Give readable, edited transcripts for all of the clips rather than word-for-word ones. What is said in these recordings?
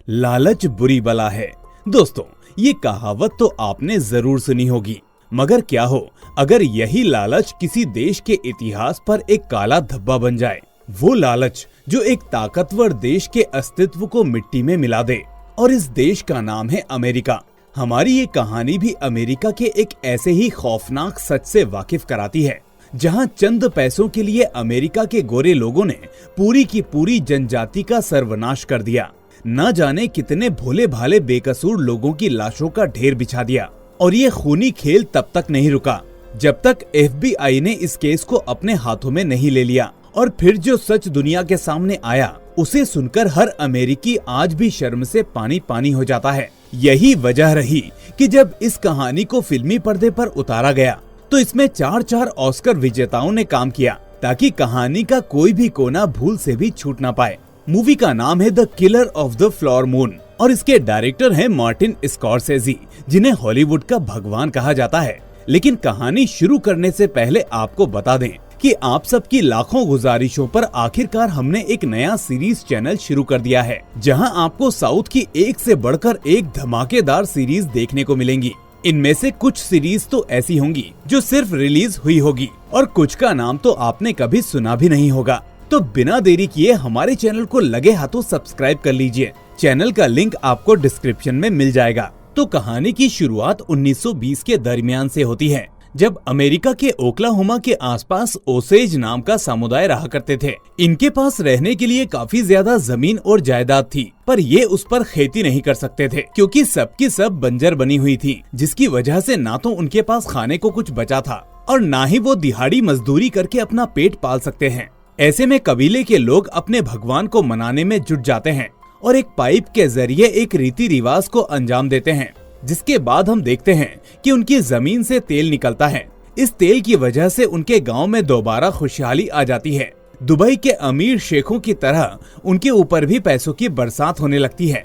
लालच बुरी बला है। दोस्तों, ये कहावत तो आपने जरूर सुनी होगी, मगर क्या हो अगर यही लालच किसी देश के इतिहास पर एक काला धब्बा बन जाए। वो लालच जो एक ताकतवर देश के अस्तित्व को मिट्टी में मिला दे। और इस देश का नाम है अमेरिका। हमारी ये कहानी भी अमेरिका के एक ऐसे ही खौफनाक सच से वाकिफ कराती है, जहां चंद पैसों के लिए अमेरिका के गोरे लोगों ने पूरी की पूरी जनजाति का सर्वनाश कर दिया। न जाने कितने भोले भाले बेकसूर लोगों की लाशों का ढेर बिछा दिया। और ये खूनी खेल तब तक नहीं रुका जब तक FBI ने इस केस को अपने हाथों में नहीं ले लिया। और फिर जो सच दुनिया के सामने आया, उसे सुनकर हर अमेरिकी आज भी शर्म से पानी पानी हो जाता है। यही वजह रही कि जब इस कहानी को फिल्मी पर्दे पर उतारा गया तो इसमें 4 ऑस्कर विजेताओं ने काम किया, ताकि कहानी का कोई भी कोना भूल से भी छूट ना पाए। मूवी का नाम है the killer of the flower moon और इसके डायरेक्टर हैं मार्टिन स्कॉर्सेज़ी, जिन्हें हॉलीवुड का भगवान कहा जाता है। लेकिन कहानी शुरू करने से पहले आपको बता दें कि आप सबकी लाखों गुजारिशों पर आखिरकार हमने एक नया सीरीज चैनल शुरू कर दिया है, जहां आपको साउथ की एक से बढ़कर एक धमाकेदार सीरीज देखने को मिलेंगी। इनमें से कुछ सीरीज तो ऐसी होंगी जो सिर्फ रिलीज हुई होगी और कुछ का नाम तो आपने कभी सुना भी नहीं होगा। तो बिना देरी किए हमारे चैनल को लगे हाथों सब्सक्राइब कर लीजिए। चैनल का लिंक आपको डिस्क्रिप्शन में मिल जाएगा। तो कहानी की शुरुआत 1920 के दरमियान से होती है, जब अमेरिका के ओक्लाहोमा के आसपास ओसेज नाम का समुदाय रहा करते थे। इनके पास रहने के लिए काफी ज्यादा जमीन और जायदाद थी, पर ये उस पर खेती नहीं कर सकते थे क्योंकि सबकी सब बंजर बनी हुई थी, जिसकी वजह से ना तो उनके पास खाने को कुछ बचा था और ना ही वो दिहाड़ी मजदूरी करके अपना पेट पाल सकते हैं। ऐसे में कबीले के लोग अपने भगवान को मनाने में जुट जाते हैं और एक पाइप के जरिए एक रीति रिवाज को अंजाम देते हैं, जिसके बाद हम देखते हैं कि उनकी जमीन से तेल निकलता है। इस तेल की वजह से उनके गांव में दोबारा खुशहाली आ जाती है। दुबई के अमीर शेखों की तरह उनके ऊपर भी पैसों की बरसात होने लगती है।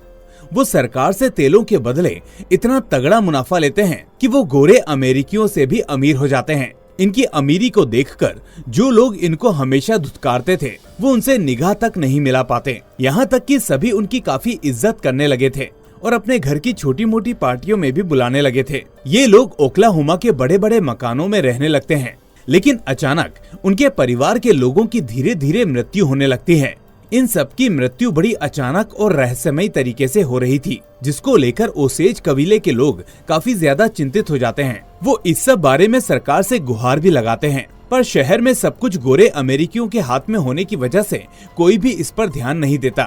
वो सरकार से तेलों के बदले इतना तगड़ा मुनाफा लेते हैं कि वो गोरे अमेरिकियों से भी अमीर हो जाते हैं। इनकी अमीरी को देखकर जो लोग इनको हमेशा धुतकारते थे, वो उनसे निगाह तक नहीं मिला पाते। यहाँ तक कि सभी उनकी काफी इज्जत करने लगे थे और अपने घर की छोटी मोटी पार्टियों में भी बुलाने लगे थे। ये लोग ओक्लाहोमा के बड़े बड़े मकानों में रहने लगते हैं, लेकिन अचानक उनके परिवार के लोगों की धीरे धीरे मृत्यु होने लगती है। इन सब की मृत्यु बड़ी अचानक और रहस्यमयी तरीके से हो रही थी, जिसको लेकर ओसेज कबीले के लोग काफी ज्यादा चिंतित हो जाते हैं। वो इस सब बारे में सरकार से गुहार भी लगाते हैं, पर शहर में सब कुछ गोरे अमेरिकियों के हाथ में होने की वजह से कोई भी इस पर ध्यान नहीं देता।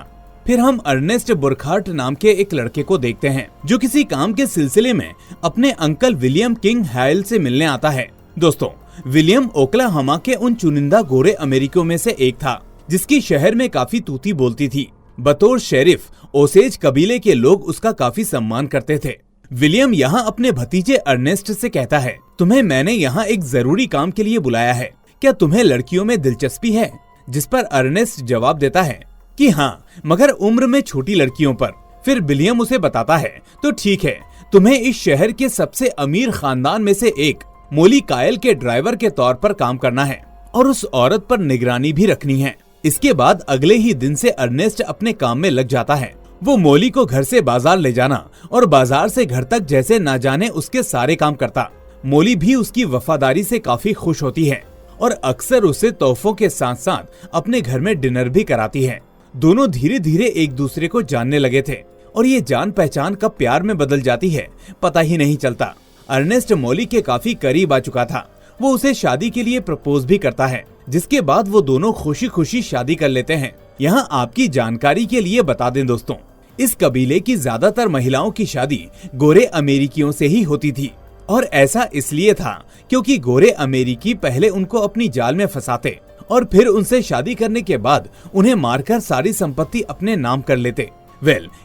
फिर हम अर्नेस्ट बुरखार्ट नाम के एक लड़के को देखते हैं, जो किसी काम के सिलसिले में अपने अंकल विलियम किंग हाइल से मिलने आता है। दोस्तों, विलियम ओक्लाहोमा के उन चुनिंदा गोरे अमेरिकियों में से एक था, जिसकी शहर में काफी तूती बोलती थी। बतौर शेरिफ ओसेज कबीले के लोग उसका काफी सम्मान करते थे। विलियम यहाँ अपने भतीजे अर्नेस्ट से कहता है, तुम्हें मैंने यहाँ एक जरूरी काम के लिए बुलाया है, क्या तुम्हें लड़कियों में दिलचस्पी है? जिस पर अर्नेस्ट जवाब देता है कि हाँ, मगर उम्र में छोटी लड़कियों पर। फिर विलियम उसे बताता है, तो ठीक है, तुम्हें इस शहर के सबसे अमीर खानदान में से एक मोली कायल के ड्राइवर के तौर पर काम करना है और उस औरत पर निगरानी भी रखनी है। इसके बाद अगले ही दिन से अर्नेस्ट अपने काम में लग जाता है। वो मोली को घर से बाजार ले जाना और बाजार से घर तक जैसे ना जाने उसके सारे काम करता। मोली भी उसकी वफादारी से काफी खुश होती है और अक्सर उसे तोहफों के साथ साथ अपने घर में डिनर भी कराती है। दोनों धीरे धीरे एक दूसरे को जानने लगे थे और ये जान पहचान कब प्यार में बदल जाती है पता ही नहीं चलता। अर्नेस्ट मोली के काफी करीब आ चुका था। वो उसे शादी के लिए प्रपोज भी करता है, जिसके बाद वो दोनों खुशी खुशी शादी कर लेते हैं। यहाँ आपकी जानकारी के लिए बता दें दोस्तों, इस कबीले की ज्यादातर महिलाओं की शादी गोरे अमेरिकियों से ही होती थी और ऐसा इसलिए था क्योंकि गोरे अमेरिकी पहले उनको अपनी जाल में फंसाते और फिर उनसे शादी करने के बाद उन्हें मारकर सारी संपत्ति अपने नाम कर लेते।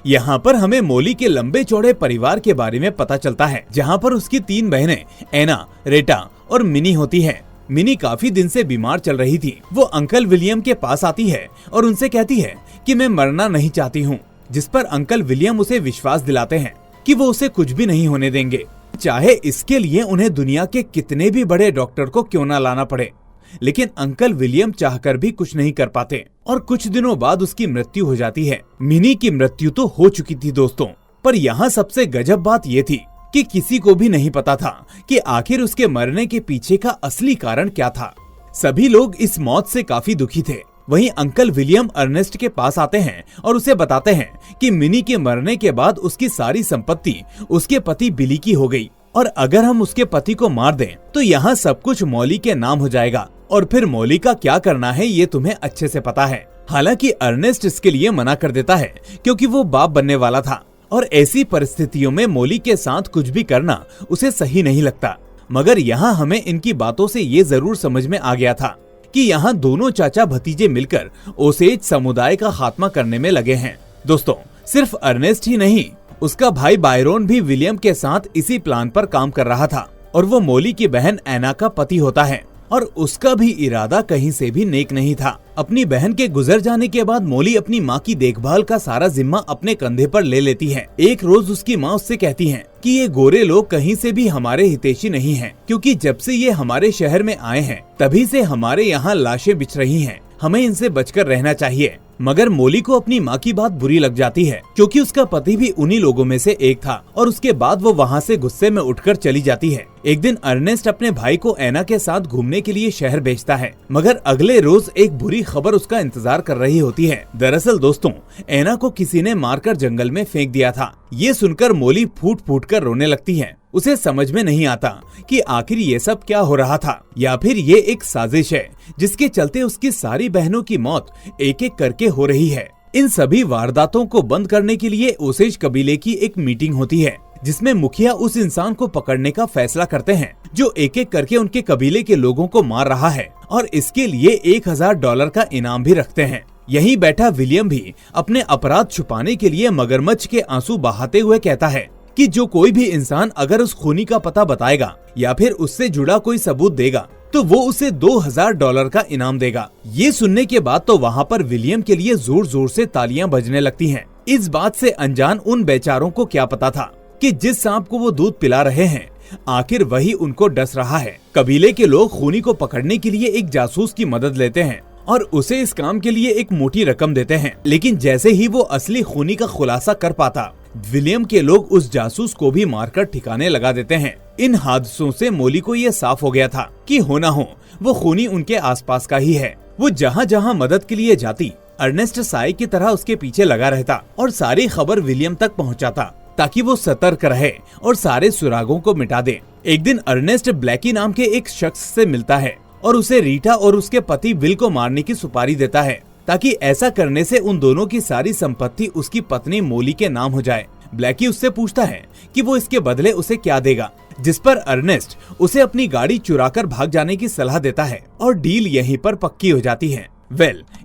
यहाँ पर हमें मोली के लंबे चौड़े परिवार के बारे में पता चलता है, जहाँ पर उसकी 3 बहनें एना, रेटा और मिनी होती है। मिनी काफी दिन से बीमार चल रही थी। वो अंकल विलियम के पास आती है और उनसे कहती है कि मैं मरना नहीं चाहती हूँ, जिस पर अंकल विलियम उसे विश्वास दिलाते हैं कि वो उसे कुछ भी नहीं होने देंगे, चाहे इसके लिए उन्हें दुनिया के कितने भी बड़े डॉक्टर को क्यों ना लाना पड़े। लेकिन अंकल विलियम चाहकर भी कुछ नहीं कर पाते और कुछ दिनों बाद उसकी मृत्यु हो जाती है। मिनी की मृत्यु तो हो चुकी थी दोस्तों, पर यहाँ सबसे गजब बात ये थी कि किसी को भी नहीं पता था कि आखिर उसके मरने के पीछे का असली कारण क्या था। सभी लोग इस मौत से काफी दुखी थे। वहीं अंकल विलियम अर्नेस्ट के पास आते हैं और उसे बताते हैं कि मिनी के मरने के बाद उसकी सारी संपत्ति उसके पति बिली की हो गई और अगर हम उसके पति को मार दें तो यहाँ सब कुछ मॉली के नाम हो जाएगा और फिर मॉली का क्या करना है ये तुम्हें अच्छे से पता है। हालांकि अर्नेस्ट इसके लिए मना कर देता है क्योंकि वो बाप बनने वाला था और ऐसी परिस्थितियों में मॉली के साथ कुछ भी करना उसे सही नहीं लगता। मगर यहाँ हमें इनकी बातों से ये जरूर समझ में आ गया था कि यहाँ दोनों चाचा भतीजे मिलकर ओसेज समुदाय का खात्मा करने में लगे हैं। दोस्तों, सिर्फ अर्नेस्ट ही नहीं, उसका भाई बायरोन भी विलियम के साथ इसी प्लान पर काम कर रहा था और वो मॉली की बहन एना का पति होता है और उसका भी इरादा कहीं से भी नेक नहीं था। अपनी बहन के गुजर जाने के बाद मॉली अपनी माँ की देखभाल का सारा जिम्मा अपने कंधे पर ले लेती है। एक रोज उसकी माँ उससे कहती है कि ये गोरे लोग कहीं से भी हमारे हितैषी नहीं हैं, क्योंकि जब से ये हमारे शहर में आए हैं तभी से हमारे यहाँ लाशें बिछ रही हैं। हमें इनसे बचकर रहना चाहिए। मगर मॉली को अपनी माँ की बात बुरी लग जाती है क्योंकि उसका पति भी उन्हीं लोगों में से एक था और उसके बाद वो वहाँ से गुस्से में उठकर चली जाती है। एक दिन अर्नेस्ट अपने भाई को एना के साथ घूमने के लिए शहर भेजता है, मगर अगले रोज एक बुरी खबर उसका इंतजार कर रही होती है। दरअसल दोस्तों, एना को किसी ने मारकर जंगल में फेंक दिया था। ये सुनकर मॉली फूट फूट कर रोने लगती है। उसे समझ में नहीं आता कि आखिर ये सब क्या हो रहा था, या फिर ये एक साजिश है जिसके चलते उसकी सारी बहनों की मौत एक एक करके हो रही है। इन सभी वारदातों को बंद करने के लिए ओसेज कबीले की एक मीटिंग होती है जिसमें मुखिया उस इंसान को पकड़ने का फैसला करते हैं जो एक एक करके उनके कबीले के लोगों को मार रहा है और इसके लिए $1000 का इनाम भी रखते हैं। यहीं बैठा विलियम भी अपने अपराध छुपाने के लिए मगरमच्छ के आंसू बहाते हुए कहता है कि जो कोई भी इंसान अगर उस खूनी का पता बताएगा या फिर उससे जुड़ा कोई सबूत देगा तो वो उसे $2000 का इनाम देगा। ये सुनने के बाद तो वहाँ पर विलियम के लिए जोर जोर से तालियां बजने लगती हैं। इस बात से अनजान उन बेचारों को क्या पता था कि जिस सांप को वो दूध पिला रहे हैं आखिर वही उनको डस रहा है। कबीले के लोग खूनी को पकड़ने के लिए एक जासूस की मदद लेते हैं और उसे इस काम के लिए एक मोटी रकम देते हैं, लेकिन जैसे ही वो असली खूनी का खुलासा कर पाता विलियम के लोग उस जासूस को भी मारकर ठिकाने लगा देते हैं। इन हादसों से मॉली को ये साफ हो गया था कि हो ना हो वो खूनी उनके आसपास का ही है। वो जहाँ जहाँ मदद के लिए जाती अर्नेस्ट साय की तरह उसके पीछे लगा रहता और सारी खबर विलियम तक पहुँचाता ताकि वो सतर्क रहे और सारे सुरागों को मिटा दे। एक दिन अर्नेस्ट ब्लैकी नाम के एक शख्स से मिलता है और उसे रीटा और उसके पति विल को मारने की सुपारी देता है ताकि ऐसा करने से उन दोनों की सारी संपत्ति उसकी पत्नी मॉली के नाम हो जाए। ब्लैकी उससे पूछता है कि वो इसके बदले उसे क्या देगा, जिस पर अर्नेस्ट उसे अपनी गाड़ी चुराकर भाग जाने की सलाह देता है और डील यहीं पर पक्की हो जाती है।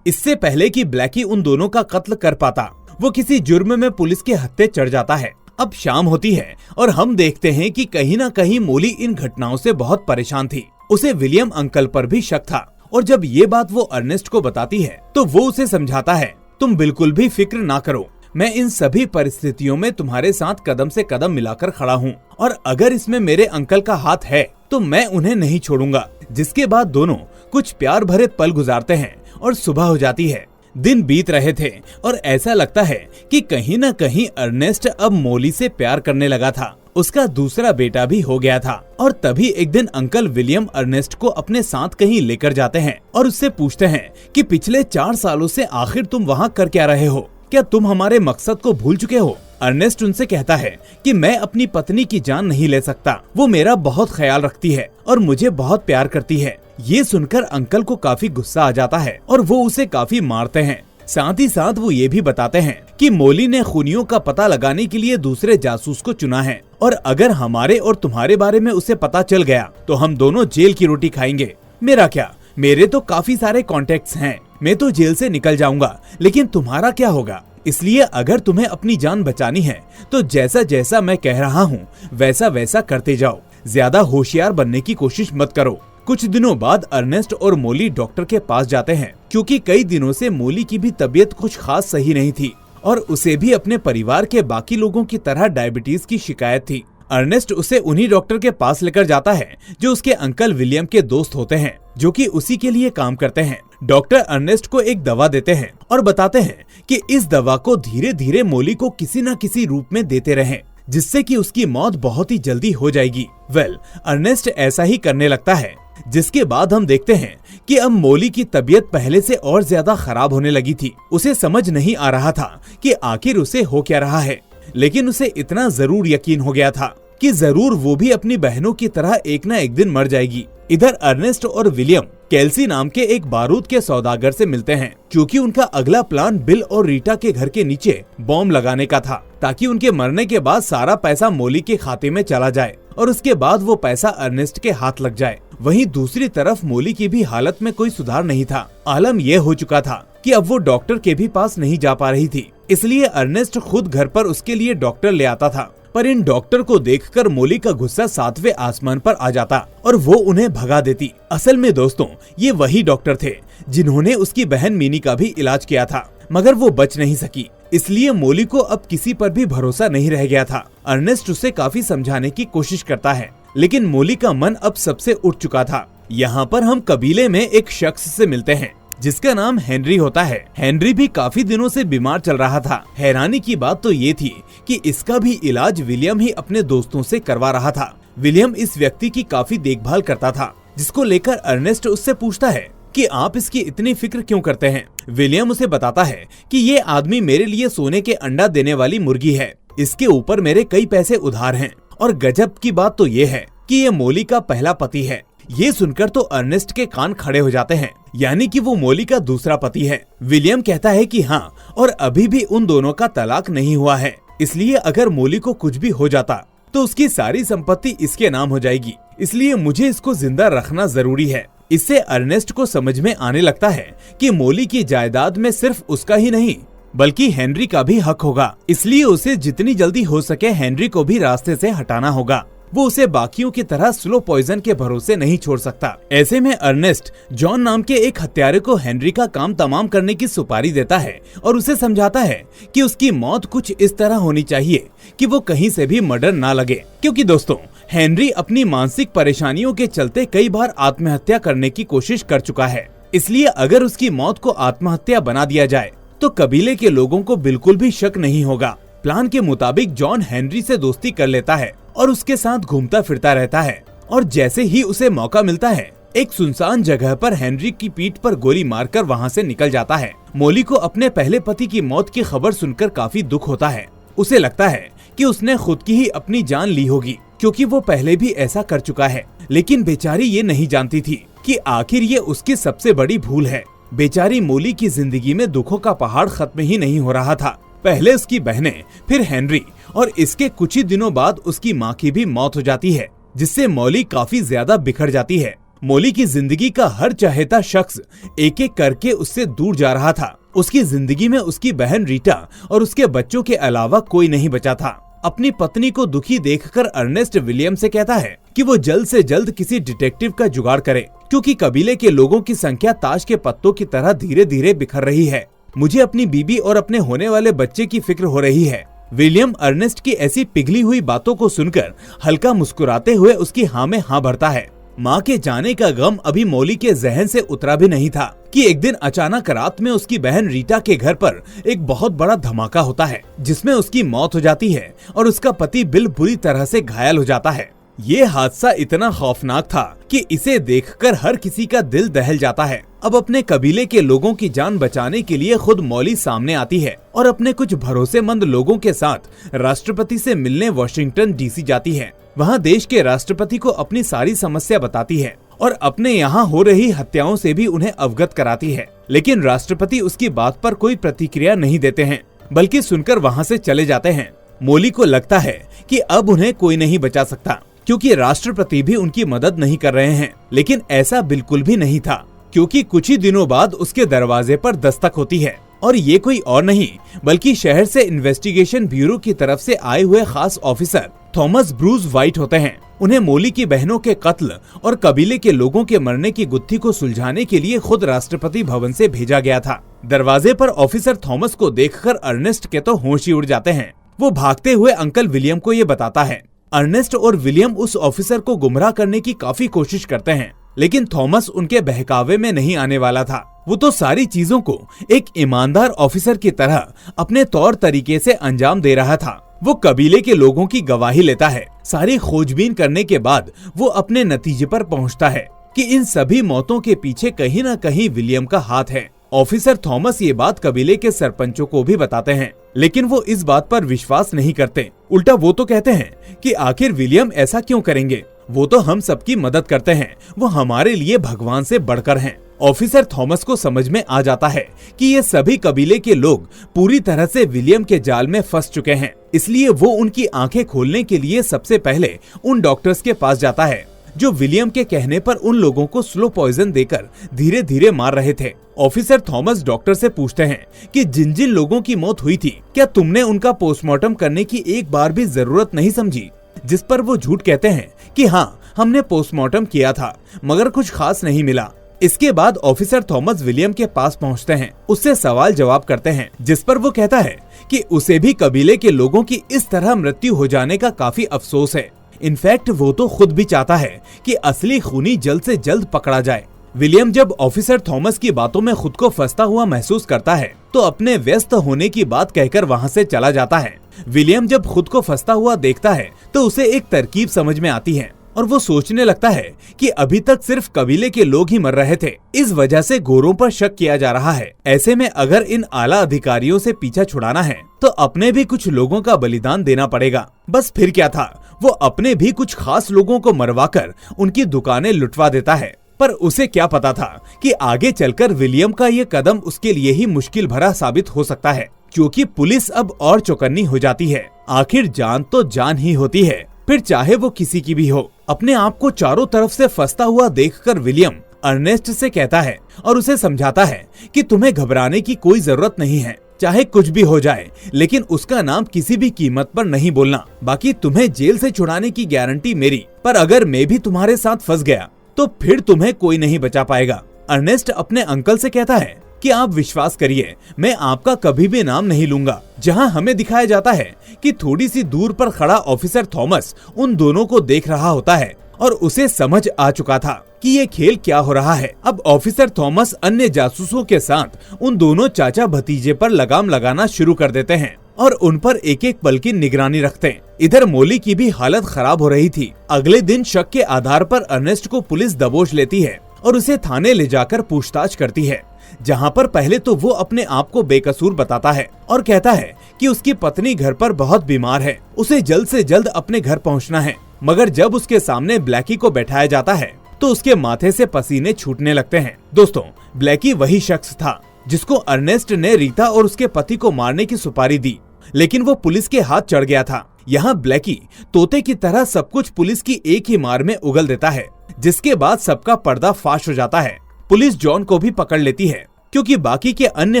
इससे पहले कि ब्लैकी उन दोनों का कत्ल कर पाता वो किसी जुर्म में पुलिस के हत्थे चढ़ जाता है। अब शाम होती है और हम देखते हैं कि कहीं ना कहीं मॉली इन घटनाओं से बहुत परेशान थी। उसे विलियम अंकल पर भी शक था और जब ये बात वो अर्नेस्ट को बताती है तो वो उसे समझाता है, तुम बिल्कुल भी फिक्र ना करो, मैं इन सभी परिस्थितियों में तुम्हारे साथ कदम से कदम मिलाकर खड़ा हूँ और अगर इसमें मेरे अंकल का हाथ है तो मैं उन्हें नहीं छोड़ूंगा। जिसके बाद दोनों कुछ प्यार भरे पल गुजारते हैं और सुबह हो जाती है। दिन बीत रहे थे और ऐसा लगता है कि कहीं न कहीं अर्नेस्ट अब मॉली से प्यार करने लगा था। उसका दूसरा बेटा भी हो गया था और तभी एक दिन अंकल विलियम अर्नेस्ट को अपने साथ कहीं लेकर जाते हैं और उससे पूछते हैं कि पिछले 4 सालों से आखिर तुम वहाँ कर क्या रहे हो, क्या तुम हमारे मकसद को भूल चुके हो। अर्नेस्ट उनसे कहता है कि मैं अपनी पत्नी की जान नहीं ले सकता, वो मेरा बहुत ख्याल रखती है और मुझे बहुत प्यार करती है। ये सुनकर अंकल को काफी गुस्सा आ जाता है और वो उसे काफी मारते हैं। साथ ही साथ वो ये भी बताते हैं कि मॉली ने खूनियों का पता लगाने के लिए दूसरे जासूस को चुना है और अगर हमारे और तुम्हारे बारे में उसे पता चल गया तो हम दोनों जेल की रोटी खाएंगे। मेरा क्या, मेरे तो काफी सारे कॉन्टेक्ट्स हैं, मैं तो जेल से निकल जाऊंगा, लेकिन तुम्हारा क्या होगा। इसलिए अगर तुम्हें अपनी जान बचानी है तो जैसा जैसा मैं कह रहा हूँ वैसा वैसा करते जाओ, ज्यादा होशियार बनने की कोशिश मत करो। कुछ दिनों बाद अर्नेस्ट और मॉली डॉक्टर के पास जाते हैं क्योंकि कई दिनों से मॉली की भी तबीयत कुछ खास सही नहीं थी और उसे भी अपने परिवार के बाकी लोगों की तरह डायबिटीज की शिकायत थी। अर्नेस्ट उसे उन्हीं डॉक्टर के पास लेकर जाता है जो उसके अंकल विलियम के दोस्त होते हैं। जो कि उसी के लिए काम करते हैं। डॉक्टर अर्नेस्ट को एक दवा देते हैं और बताते हैं कि इस दवा को धीरे धीरे मोली को किसी न किसी रूप में देते रहें, जिससे कि उसकी मौत बहुत ही जल्दी हो जाएगी। अर्नेस्ट ऐसा ही करने लगता है, जिसके बाद हम देखते हैं कि अब मोली की तबीयत पहले से और ज्यादा खराब होने लगी थी। उसे समझ नहीं आ रहा था कि आखिर उसे हो क्या रहा है, लेकिन उसे इतना जरूर यकीन हो गया था कि जरूर वो भी अपनी बहनों की तरह एक न एक दिन मर जाएगी। इधर अर्नेस्ट और विलियम केल्सी नाम के एक बारूद के सौदागर से मिलते हैं, क्योंकि उनका अगला प्लान बिल और रीटा के घर के नीचे बॉम्ब लगाने का था, ताकि उनके मरने के बाद सारा पैसा मोली के खाते में चला जाए और उसके बाद वो पैसा अर्नेस्ट के हाथ लग जाए। वहीं दूसरी तरफ मोली की भी हालत में कोई सुधार नहीं था। आलम यह हो चुका था कि अब वो डॉक्टर के भी पास नहीं जा पा रही थी, इसलिए अर्नेस्ट खुद घर पर उसके लिए डॉक्टर ले आता था। पर इन डॉक्टर को देखकर मोली का गुस्सा 7वें आसमान पर आ जाता और वो उन्हें भगा देती। असल में दोस्तों, ये वही डॉक्टर थे जिन्होंने उसकी बहन मिनी का भी इलाज किया था, मगर वो बच नहीं सकी। इसलिए मोली को अब किसी पर भी भरोसा नहीं रह गया था। अर्नेस्ट उसे काफी समझाने की कोशिश करता है, लेकिन मोली का मन अब सबसे उठ चुका था। यहाँ पर हम कबीले में एक शख्स से मिलते हैं जिसका नाम हेनरी होता है। हेनरी भी काफी दिनों से बीमार चल रहा था। हैरानी की बात तो ये थी कि इसका भी इलाज विलियम ही अपने दोस्तों से करवा रहा था। विलियम इस व्यक्ति की काफी देखभाल करता था, जिसको लेकर अर्नेस्ट उससे पूछता है कि आप इसकी इतनी फिक्र क्यों करते हैं। विलियम उसे बताता है कि ये आदमी मेरे लिए सोने के अंडा देने वाली मुर्गी है। इसके ऊपर मेरे कई पैसे उधार हैं, और गजब की बात तो ये है कि ये मोली का पहला पति है। ये सुनकर तो अर्नेस्ट के कान खड़े हो जाते हैं, यानी कि वो मोली का दूसरा पति है। विलियम कहता है कि हाँ, और अभी भी उन दोनों का तलाक नहीं हुआ है, इसलिए अगर मोली को कुछ भी हो जाता तो उसकी सारी संपत्ति इसके नाम हो जाएगी, इसलिए मुझे इसको जिंदा रखना जरूरी है। इससे अर्नेस्ट को समझ में आने लगता है कि मोली की जायदाद में सिर्फ उसका ही नहीं बल्कि हेनरी का भी हक होगा, इसलिए उसे जितनी जल्दी हो सके हेनरी को भी रास्ते से हटाना होगा। वो उसे बाकियों की तरह स्लो पॉइजन के भरोसे नहीं छोड़ सकता। ऐसे में अर्नेस्ट जॉन नाम के एक हत्यारे को हेनरी का काम तमाम करने की सुपारी देता है और उसे समझाता है कि उसकी मौत कुछ इस तरह होनी चाहिए कि वो कहीं से भी मर्डर ना लगे, क्योंकि दोस्तों हेनरी अपनी मानसिक परेशानियों के चलते कई बार आत्महत्या करने की कोशिश कर चुका है। इसलिए अगर उसकी मौत को आत्महत्या बना दिया जाए तो कबीले के लोगों को बिल्कुल भी शक नहीं होगा। प्लान के मुताबिक जॉन हेनरी से दोस्ती कर लेता है और उसके साथ घूमता फिरता रहता है, और जैसे ही उसे मौका मिलता है एक सुनसान जगह पर हेनरी की पीठ पर गोली मारकर वहां से निकल जाता है। मोली को अपने पहले पति की मौत की खबर सुनकर काफी दुख होता है। उसे लगता है कि उसने खुद की ही अपनी जान ली होगी, क्योंकि वो पहले भी ऐसा कर चुका है। लेकिन बेचारी ये नहीं जानती थी कि आखिर ये उसकी सबसे बड़ी भूल है। बेचारी मोली की जिंदगी में दुखों का पहाड़ खत्म ही नहीं हो रहा था। पहले उसकी बहनें, फिर हेनरी, और इसके कुछ ही दिनों बाद उसकी माँ की भी मौत हो जाती है, जिससे मोली काफी ज्यादा बिखर जाती है। मोली की जिंदगी का हर चहेता शख्स एक एक करके उससे दूर जा रहा था। उसकी जिंदगी में उसकी बहन रीटा और उसके बच्चों के अलावा कोई नहीं बचा था। अपनी पत्नी को दुखी देखकर अर्नेस्ट विलियम से कहता है कि वो जल्द से जल्द किसी डिटेक्टिव का जुगाड़ करे, क्योंकि कबीले के लोगों की संख्या ताश के पत्तों की तरह धीरे धीरे बिखर रही है। मुझे अपनी बीबी और अपने होने वाले बच्चे की फिक्र हो रही है। विलियम अर्नेस्ट की ऐसी पिघली हुई बातों को सुनकर हल्का मुस्कुराते हुए उसकी हाँ में हाँ भरता है। माँ के जाने का गम अभी मोली के जहन से उतरा भी नहीं था कि एक दिन अचानक रात में उसकी बहन रीटा के घर पर एक बहुत बड़ा धमाका होता है, जिसमें उसकी मौत हो जाती है और उसका पति बिल बुरी तरह से घायल हो जाता है। ये हादसा इतना खौफनाक था कि इसे देखकर हर किसी का दिल दहल जाता है। अब अपने कबीले के लोगों की जान बचाने के लिए खुद मोली सामने आती है और अपने कुछ भरोसेमंद लोगों के साथ राष्ट्रपति से मिलने वॉशिंगटन डीसी जाती है। वहाँ देश के राष्ट्रपति को अपनी सारी समस्या बताती है और अपने यहाँ हो रही हत्याओं से भी उन्हें अवगत कराती है। लेकिन राष्ट्रपति उसकी बात पर कोई प्रतिक्रिया नहीं देते हैं, बल्कि सुनकर वहाँ से चले जाते हैं। मोली को लगता है कि अब उन्हें कोई नहीं बचा सकता, क्योंकि राष्ट्रपति भी उनकी मदद नहीं कर रहे हैं। लेकिन ऐसा बिल्कुल भी नहीं था, क्योंकि कुछ ही दिनों बाद उसके दरवाजे पर दस्तक होती है, और ये कोई और नहीं बल्कि शहर से इन्वेस्टिगेशन ब्यूरो की तरफ से आए हुए खास ऑफिसर थॉमस ब्रूस व्हाइट होते हैं। उन्हें मोली की बहनों के कत्ल और कबीले के लोगों के मरने की गुत्थी को सुलझाने के लिए खुद राष्ट्रपति भवन से भेजा गया था। दरवाजे पर ऑफिसर थॉमस को देखकर अर्नेस्ट के तो होश ही उड़ जाते हैं। वो भागते हुए अंकल विलियम को ये बताता है। अर्नेस्ट और विलियम उस ऑफिसर को गुमराह करने की काफी कोशिश करते हैं, लेकिन थॉमस उनके बहकावे में नहीं आने वाला था। वो तो सारी चीजों को एक ईमानदार ऑफिसर की तरह अपने तौर तरीके से अंजाम दे रहा था। वो कबीले के लोगों की गवाही लेता है। सारी खोजबीन करने के बाद वो अपने नतीजे पर पहुंचता है कि इन सभी मौतों के पीछे कहीं न कहीं विलियम का हाथ है। ऑफिसर थॉमस ये बात कबीले के सरपंचों को भी बताते हैं, लेकिन वो इस बात पर विश्वास नहीं करते। उल्टा वो तो कहते हैं कि आखिर विलियम ऐसा क्यों करेंगे, वो तो हम सबकी मदद करते हैं, वो हमारे लिए भगवान से बढ़कर हैं। ऑफिसर थॉमस को समझ में आ जाता है कि ये सभी कबीले के लोग पूरी तरह से विलियम के जाल में फंस चुके हैं, इसलिए वो उनकी आंखें खोलने के लिए सबसे पहले उन डॉक्टर्स के पास जाता है जो विलियम के कहने पर उन लोगों को स्लो पॉइजन देकर धीरे धीरे मार रहे थे। ऑफिसर थॉमस डॉक्टर से पूछते हैं कि जिन जिन लोगों की मौत हुई थी, क्या तुमने उनका पोस्टमार्टम करने की एक बार भी जरूरत नहीं समझी? जिस पर वो झूठ कहते हैं कि हाँ, हमने पोस्टमार्टम किया था, मगर कुछ खास नहीं मिला। इसके बाद ऑफिसर थॉमस विलियम के पास पहुंचते हैं, उससे सवाल जवाब करते हैं, जिस पर वो कहता है कि उसे भी कबीले के लोगों की इस तरह मृत्यु हो जाने का काफी अफसोस है। इनफैक्ट वो तो खुद भी चाहता है कि असली खूनी जल्द से जल्द पकड़ा जाए। विलियम जब ऑफिसर थॉमस की बातों में खुद को फंसता हुआ महसूस करता है तो अपने व्यस्त होने की बात कहकर वहाँ से चला जाता है। विलियम जब खुद को फंसता हुआ देखता है तो उसे एक तरकीब समझ में आती है और वो सोचने लगता है कि अभी तक सिर्फ कबीले के लोग ही मर रहे थे, इस वजह से गोरों पर शक किया जा रहा है। ऐसे में अगर इन आला अधिकारियों से पीछा छुड़ाना है तो अपने भी कुछ लोगों का बलिदान देना पड़ेगा। बस फिर क्या था, वो अपने भी कुछ खास लोगों को मरवाकर उनकी दुकानें लुटवा देता है। पर उसे क्या पता था कि आगे चलकर विलियम का ये कदम उसके लिए ही मुश्किल भरा साबित हो सकता है, क्योंकि पुलिस अब और चौकन्नी हो जाती है। आखिर जान तो जान ही होती है, फिर चाहे वो किसी की भी हो। अपने आप को चारों तरफ से फंसता हुआ देखकर विलियम अर्नेस्ट से कहता है और उसे समझाता है कि तुम्हें घबराने की कोई जरूरत नहीं है, चाहे कुछ भी हो जाए, लेकिन उसका नाम किसी भी कीमत पर नहीं बोलना। बाकी तुम्हें जेल से छुड़ाने की गारंटी मेरी, पर अगर मैं भी तुम्हारे साथ फंस गया तो फिर तुम्हें कोई नहीं बचा पाएगा। अर्नेस्ट अपने अंकल से कहता है कि आप विश्वास करिए, मैं आपका कभी भी नाम नहीं लूंगा। जहां हमें दिखाया जाता है कि थोड़ी सी दूर पर खड़ा ऑफिसर थॉमस उन दोनों को देख रहा होता है और उसे समझ आ चुका था कि ये खेल क्या हो रहा है। अब ऑफिसर थॉमस अन्य जासूसों के साथ उन दोनों चाचा भतीजे पर लगाम लगाना शुरू कर देते हैं और उन पर एक एक पल की निगरानी रखते हैं। इधर मोली की भी हालत खराब हो रही थी। अगले दिन शक के आधार पर अर्नेस्ट को पुलिस दबोच लेती है और उसे थाने ले जाकर पूछताछ करती है, जहां पर पहले तो वो अपने आप को बेकसूर बताता है और कहता है कि उसकी पत्नी घर पर बहुत बीमार है, उसे जल्द से जल्द अपने घर पहुंचना है। मगर जब उसके सामने ब्लैकी को बैठाया जाता है तो उसके माथे से पसीने छूटने लगते हैं। दोस्तों, ब्लैकी वही शख्स था जिसको अर्नेस्ट ने रीता और उसके पति को मारने की सुपारी दी, लेकिन वो पुलिस के हाथ चढ़ गया था। यहाँ ब्लैकी तोते की तरह सब कुछ पुलिस की एक ही मार में उगल देता है, जिसके बाद सबका पर्दा फाश हो जाता है। पुलिस जॉन को भी पकड़ लेती है क्योंकि बाकी के अन्य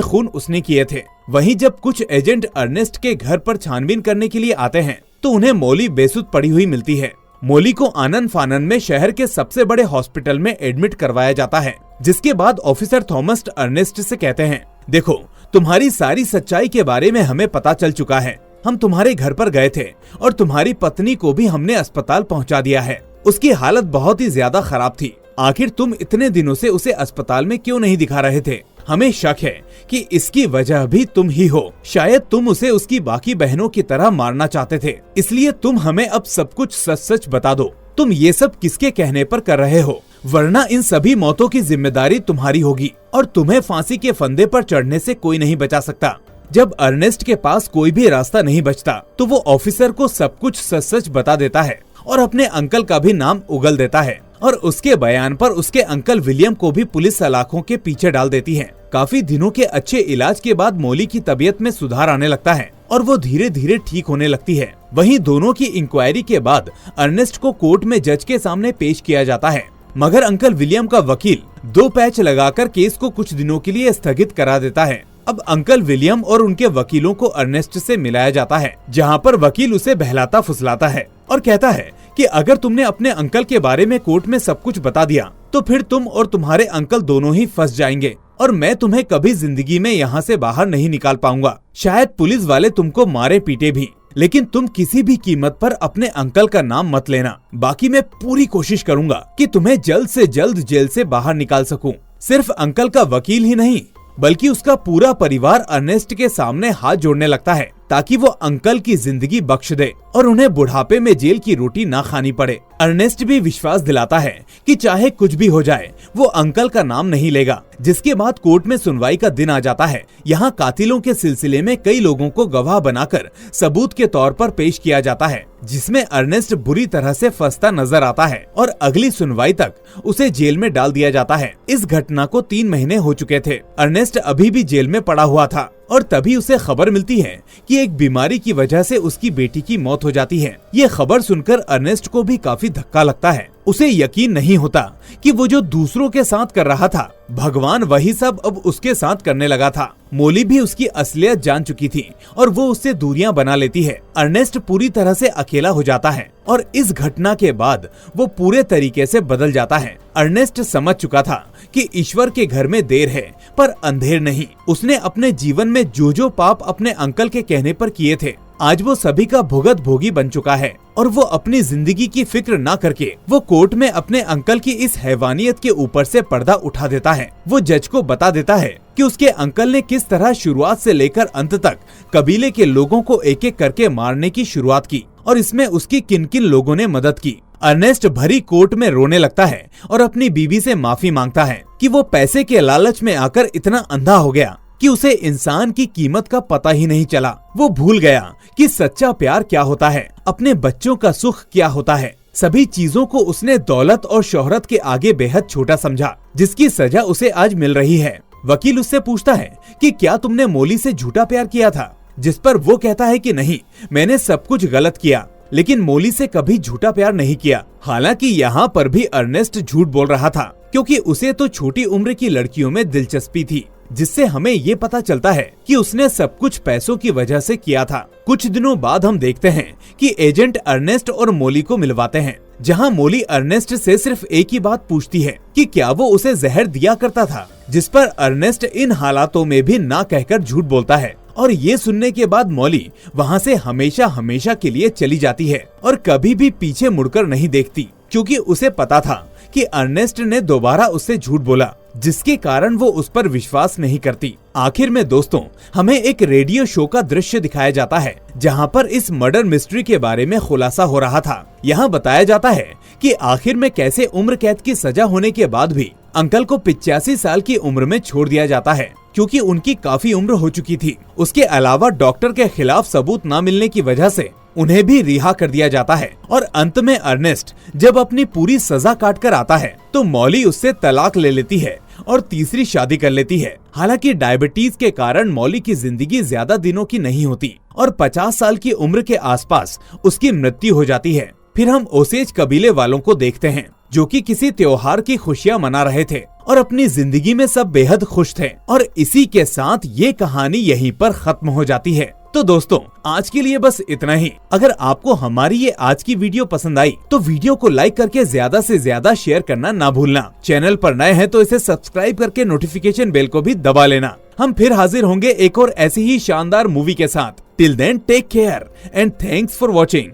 खून उसने किए थे। वहीं जब कुछ एजेंट अर्नेस्ट के घर पर छानबीन करने के लिए आते हैं तो उन्हें मोली बेसुध पड़ी हुई मिलती है। मोली को आनन फानन में शहर के सबसे बड़े हॉस्पिटल में एडमिट करवाया जाता है, जिसके बाद ऑफिसर थॉमस अर्नेस्ट से कहते हैं, देखो, तुम्हारी सारी सच्चाई के बारे में हमें पता चल चुका है। हम तुम्हारे घर पर गए थे और तुम्हारी पत्नी को भी हमने अस्पताल पहुंचा दिया है। उसकी हालत बहुत ही ज्यादा खराब थी। आखिर तुम इतने दिनों से उसे अस्पताल में क्यों नहीं दिखा रहे थे? हमें शक है कि इसकी वजह भी तुम ही हो। शायद तुम उसे उसकी बाकी बहनों की तरह मारना चाहते थे, इसलिए तुम हमें अब सब कुछ सच सच बता दो। तुम ये सब किसके कहने पर कर रहे हो? वरना इन सभी मौतों की जिम्मेदारी तुम्हारी होगी और तुम्हें फांसी के फंदे पर चढ़ने से कोई नहीं बचा सकता। जब अर्नेस्ट के पास कोई भी रास्ता नहीं बचता तो वो ऑफिसर को सब कुछ सच सच बता देता है और अपने अंकल का भी नाम उगल देता है और उसके बयान पर उसके अंकल विलियम को भी पुलिस सलाखों के पीछे डाल देती है। काफी दिनों के अच्छे इलाज के बाद मोली की तबीयत में सुधार आने लगता है और वो धीरे धीरे ठीक होने लगती है। वहीं दोनों की इंक्वायरी के बाद अर्नेस्ट को कोर्ट में जज के सामने पेश किया जाता है, मगर अंकल विलियम का वकील 2 पैच लगाकर केस को कुछ दिनों के लिए स्थगित करा देता है। अब अंकल विलियम और उनके वकीलों को अर्नेस्ट से मिलाया जाता है, जहां पर वकील उसे बहलाता फुसलाता है और कहता है कि अगर तुमने अपने अंकल के बारे में कोर्ट में सब कुछ बता दिया तो फिर तुम और तुम्हारे अंकल दोनों ही फंस जाएंगे और मैं तुम्हें कभी जिंदगी में यहाँ से बाहर नहीं निकाल पाऊंगा। शायद पुलिस वाले तुमको मारे पीटे भी, लेकिन तुम किसी भी कीमत पर अपने अंकल का नाम मत लेना। बाकी मैं पूरी कोशिश करूंगा कि तुम्हें जल्द से जल्द जेल से बाहर निकाल सकूं। सिर्फ अंकल का वकील ही नहीं बल्कि उसका पूरा परिवार अर्नेस्ट के सामने हाथ जोड़ने लगता है ताकि वो अंकल की जिंदगी बख्श दे और उन्हें बुढ़ापे में जेल की रोटी ना खानी पड़े। अर्नेस्ट भी विश्वास दिलाता है कि चाहे कुछ भी हो जाए वो अंकल का नाम नहीं लेगा। जिसके बाद कोर्ट में सुनवाई का दिन आ जाता है। यहाँ कातिलों के सिलसिले में कई लोगों को गवाह बनाकर सबूत के तौर पर पेश किया जाता है, जिसमें अर्नेस्ट बुरी तरह से फंसता नजर आता है और अगली सुनवाई तक उसे जेल में डाल दिया जाता है। इस घटना को 3 महीने हो चुके थे। अर्नेस्ट अभी भी जेल में पड़ा हुआ था और तभी उसे खबर मिलती है कि एक बीमारी की वजह से उसकी बेटी की मौत हो जाती है। ये खबर सुनकर अर्नेस्ट को भी काफी धक्का लगता है। उसे यकीन नहीं होता कि वो जो दूसरों के साथ कर रहा था, भगवान वही सब अब उसके साथ करने लगा था। मोली भी उसकी असलियत जान चुकी थी और वो उससे दूरियां बना लेती है। अर्नेस्ट पूरी तरह से अकेला हो जाता है और इस घटना के बाद वो पूरे तरीके से बदल जाता है। अर्नेस्ट समझ चुका था कि ईश्वर के घर में देर है पर अंधेर नहीं। उसने अपने जीवन में जो पाप अपने अंकल के कहने पर किए थे, आज वो सभी का भुगत भोगी बन चुका है और वो अपनी जिंदगी की फिक्र ना करके वो कोर्ट में अपने अंकल की इस हैवानियत के ऊपर से पर्दा उठा देता है। वो जज को बता देता है कि उसके अंकल ने किस तरह शुरुआत से लेकर अंत तक कबीले के लोगों को एक एक करके मारने की शुरुआत की और इसमें उसकी किन किन लोगों ने मदद की। अर्नेस्ट भरी कोर्ट में रोने लगता है और अपनी बीवी से माफी मांगता है कि वो पैसे के लालच में आकर इतना अंधा हो गया कि उसे इंसान की कीमत का पता ही नहीं चला। वो भूल गया कि सच्चा प्यार क्या होता है, अपने बच्चों का सुख क्या होता है। सभी चीजों को उसने दौलत और शोहरत के आगे बेहद छोटा समझा, जिसकी सजा उसे आज मिल रही है। वकील उससे पूछता है कि क्या तुमने मोली से झूठा प्यार किया था, जिस पर वो कहता है कि नहीं, मैंने सब कुछ गलत किया, लेकिन मोली से कभी झूठा प्यार नहीं किया। हालांकि यहाँ पर भी अर्नेस्ट झूठ बोल रहा था क्योंकि उसे तो छोटी उम्र की लड़कियों में दिलचस्पी थी, जिससे हमें ये पता चलता है कि उसने सब कुछ पैसों की वजह से किया था। कुछ दिनों बाद हम देखते हैं कि एजेंट अर्नेस्ट और मोली को मिलवाते हैं, जहां मोली अर्नेस्ट से सिर्फ एक ही बात पूछती है कि क्या वो उसे जहर दिया करता था, जिस पर अर्नेस्ट इन हालातों में भी ना कहकर झूठ बोलता है। और ये सुनने के बाद मोली वहाँ से हमेशा हमेशा के लिए चली जाती है और कभी भी पीछे मुड़कर नहीं देखती, क्योंकि उसे पता था कि अर्नेस्ट ने दोबारा उससे झूठ बोला, जिसके कारण वो उस पर विश्वास नहीं करती। आखिर में दोस्तों, हमें एक रेडियो शो का दृश्य दिखाया जाता है जहां पर इस मर्डर मिस्ट्री के बारे में खुलासा हो रहा था। यहाँ बताया जाता है कि आखिर में कैसे उम्र कैद की सजा होने के बाद भी अंकल को 85 साल की उम्र में छोड़ दिया जाता है, क्योंकि उनकी काफी उम्र हो चुकी थी। उसके अलावा डॉक्टर के खिलाफ सबूत न मिलने की वजह से उन्हें भी रिहा कर दिया जाता है। और अंत में अर्नेस्ट जब अपनी पूरी सजा काट कर आता है तो मौली उससे तलाक ले लेती है और तीसरी शादी कर लेती है। हालांकि डायबिटीज के कारण मौली की जिंदगी ज्यादा दिनों की नहीं होती और 50 साल की उम्र के आसपास उसकी मृत्यु हो जाती है। फिर हम ओसेज कबीले वालों को देखते हैं जो कि किसी त्योहार की खुशियां मना रहे थे और अपनी जिंदगी में सब बेहद खुश थे। और इसी के साथ ये कहानी यहीं पर खत्म हो जाती है। तो दोस्तों, आज के लिए बस इतना ही। अगर आपको हमारी ये आज की वीडियो पसंद आई तो वीडियो को लाइक करके ज्यादा से ज्यादा शेयर करना ना भूलना। चैनल पर नए हैं तो इसे सब्सक्राइब करके नोटिफिकेशन बेल को भी दबा लेना। हम फिर हाजिर होंगे एक और ऐसी ही शानदार मूवी के साथ। Till then take care and thanks for watching.